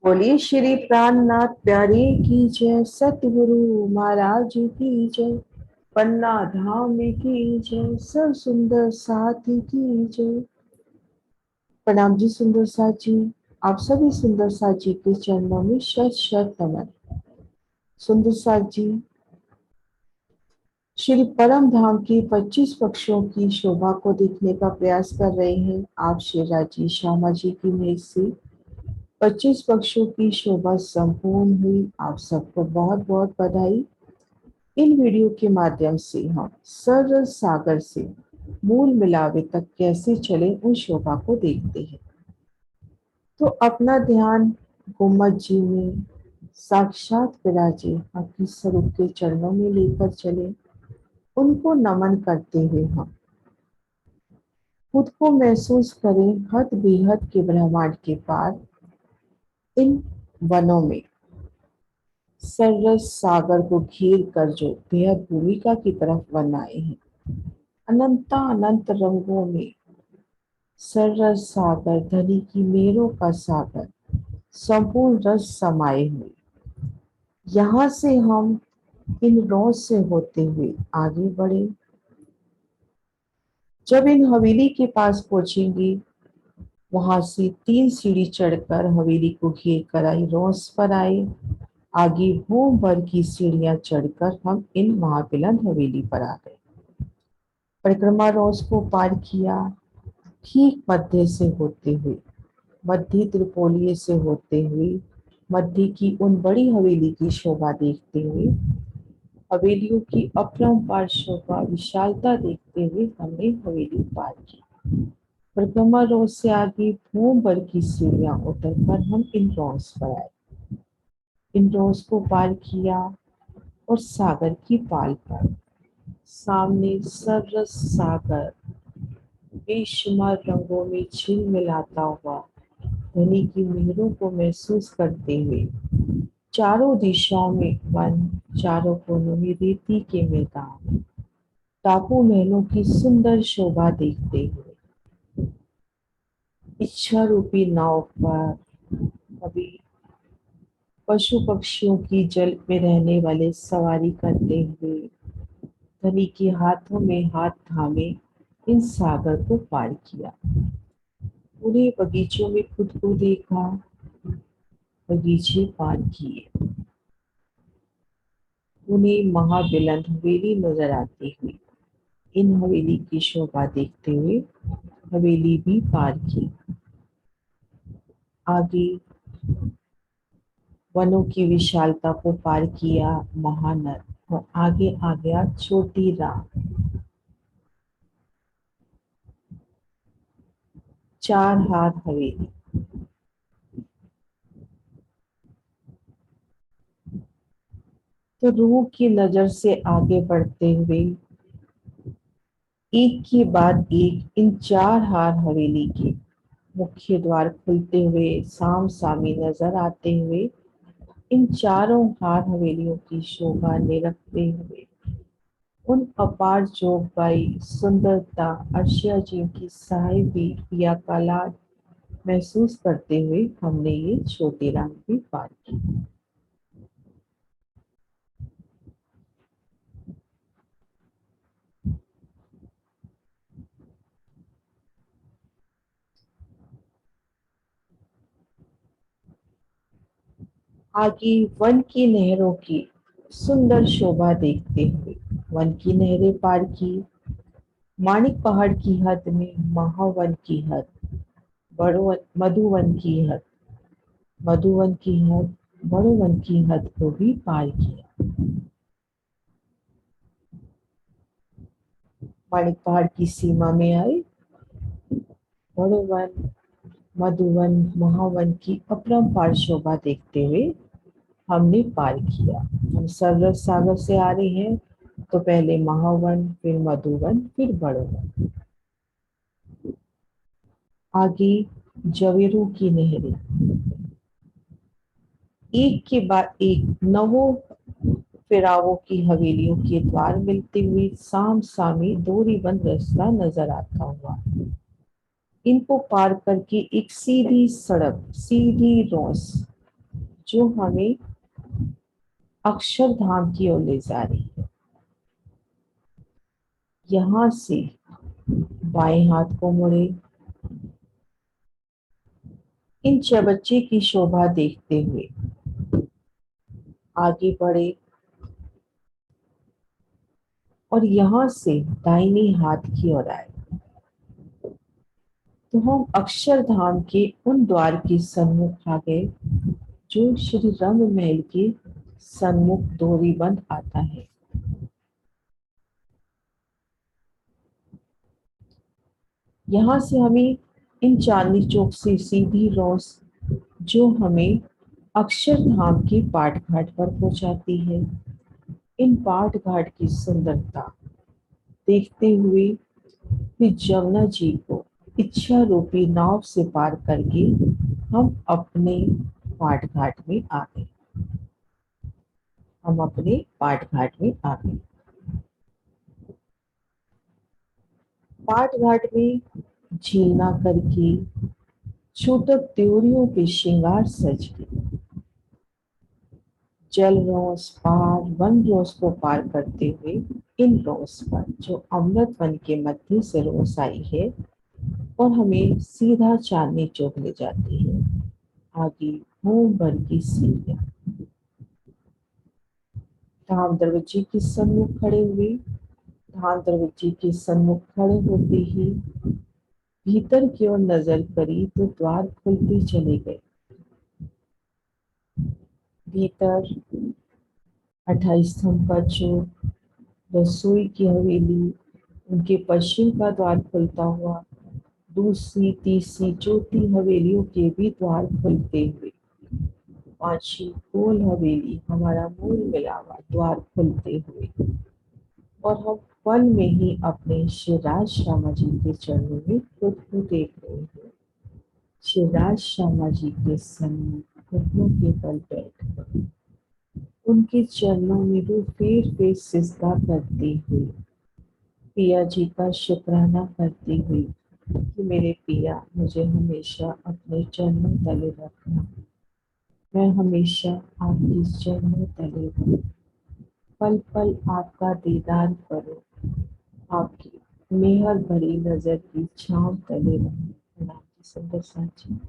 बोलिए श्री प्राणनाथ प्यारे की जय, सतगुरु महाराज की जय, पन्ना धाम की जय, सब सुंदर साथी की जय। प्रणाम जी सुंदर साथ जी। आप सभी सुंदर साथ जी के चरणों में शत शत नमन। सुंदर साथ जी श्री परम धाम की 25 पक्षियों की शोभा को देखने का प्रयास कर रहे हैं। आप श्री राजी श्यामा जी की मेज से 25 पक्षियों की शोभा संपूर्ण हुई। आप सबको बहुत बहुत बधाई। इन वीडियो के माध्यम से हम सरल सागर से मूल मिलावे तक कैसे चले उन शोभा को देखते हैं। तो अपना ध्यान गुम्मद जी में साक्षात विराजे हकी स्वरूप के चरणों में लेकर चले। उनको नमन करते हुए हम खुद को महसूस करें हद बेहद के ब्रह्मांड के पार, इन वनों में सरस सागर को घेर कर जो बेहद भूमिका की तरफ वन आए हैं। अनंता अनंत रंगों में सरस सागर, धनी की मेरों का सागर, संपूर्ण रस समाये हुए। यहाँ से हम इन रोज से होते हुए आगे बढ़े। जब इन हवेली के पास पहुंचेंगे, वहां से 3 सीढ़ी चढ़कर हवेली को घेर कर आई रोज पर आए। आगे होम भर की सीढ़ियां चढ़कर हम इन महाबिलन हवेली पर आ गए। परिक्रमा रोज को पार किया। ठीक मध्य से होते हुए, मध्य त्रिपोलिये से होते हुए, मध्य की उन बड़ी हवेली की शोभा देखते हुए, हवेलियों की अपरंपार शोभा विशालता देखते हुए हमने हवेली पार की। परिक्रमा रोज से आगे होम भर की सीढ़ियां उतरकर हम इन रोज पर आए। इन रोज को पार किया और सागर की पाल पर सामने सरस सागर बेशुमार रंगों में झिलमिलाता हुआ, धनी की मेहरों को महसूस करते हुए, चारों दिशाओं में वन, चारों कोनों में रेती के मैदान, टापू महलों की सुंदर शोभा देखते हुए, इच्छा रूपी नाव पर अभी पशु पक्षियों की जल में रहने वाले सवारी करते हुए, धनी के हाथों में हाथ थामे इन सागर को पार किया। पूरे बगीचों में खुद को देखा, बगीचे पार किए। उन्हें महाबिलंद हवेली नजर आती हुई, इन हवेली की शोभा देखते हुए हवेली भी पार की। आगे वनों की विशालता को पार किया महानद, और आगे आ गया छोटी राह। 4 हाथ हवेली। तो रूह की नजर से आगे बढ़ते हुए एक के बाद एक इन 4 हार हवेली के मुख्य द्वार खुलते हुए साम सामी नजर आते हुए, इन चारों हार हवेलियों की शोभा निरखते हुए, उन अपार जोगबाई सुंदरता अर्शिया जी की साहिबी पिया का लाड महसूस करते हुए हमने ये छोटी राह भी पार की। आगे वन की नहरों की सुंदर शोभा देखते हुए वन की नहरें पार की। माणिक पहाड़ की हद में महावन की हद, बड़ो मधुवन की हद, मधुवन की हद, बड़ो वन की हद को भी पार किया। माणिक पहाड़ की सीमा में आए, बड़ो वन, मधुवन, महावन की अपरंपार शोभा देखते हुए हमने पार किया। हम सरस सागर से आ रहे हैं, तो पहले महावन, फिर मधुवन, फिर बड़ोवन। आगे जवेरू की नहरें एक के बाद एक नवों फिरावों की हवेलियों के द्वार मिलते हुए साम सामी दूरीबंद रास्ता नजर आता हुआ। इनको पार करके एक सीधी सड़क, सीधी रोस जो हमें अक्षरधाम की ओर ले जा रही है। यहाँ से बाएं हाथ को मुड़े, इन चबच्चे की शोभा देखते हुए आगे बढ़े और यहाँ से दाहिने हाथ की ओर आए तो हम अक्षरधाम के उन द्वार के सम्मुख आ गए जो श्री रंग महल के सम्मुख डोरीबंद आता है। यहाँ से हमें इन चांदनी चौक से सीधी रोस जो हमें अक्षरधाम के पाट घाट पर पहुंचाती है। इन पाट घाट की सुंदरता देखते हुए फिर जमुना जी को इच्छा रूपी नाव से पार करके हम अपने पाट घाट में आ गए। हम अपने पाट घाट में आ गए। पाट घाट में झीलना करके छूटक त्योरियों के श्रृंगार सज के जल रोस पार वन रोस को पार करते हुए इन रोस पर जो अमृत वन के मध्य से रोस आई है और हमें सीधा चांदनी चौक ले जाती है। आगे होम भर की सीढ़ियां धाम दरवाजे के सम्मुख खड़े हुए, धाम दरवाजे के सम्मुख खड़े होते ही भीतर की ओर नजर करी तो द्वार खुलते चले गए। भीतर 28 स्तंभ का चौक, रसोई की हवेली, उनके पश्चिम का द्वार खुलता हुआ, दूसरी तीसरी चौथी हवेलियों के भी द्वार खुलते हुए, पांचवी गोल हवेली हमारा मूल मिलावा द्वार खुलते हुए और हम पल में ही अपने शिवराज शर्मा जी के चरणों में खुद को देख रहे हैं। शिवराज शर्मा जी के सम्मुख घुटनों के बल बैठ उनके चरणों में वो फेर फेर सिजदा करती हुई पिया जी का शुक्राना करती हुई कि मेरे पिया मुझे हमेशा अपने चरणों तले रखना, मैं हमेशा आपके चरणों तले रहूं, पल पल आपका दीदार करो, आपकी मेहर भरी नजर की छांव तले रहूं। आपकी सुंदर साची।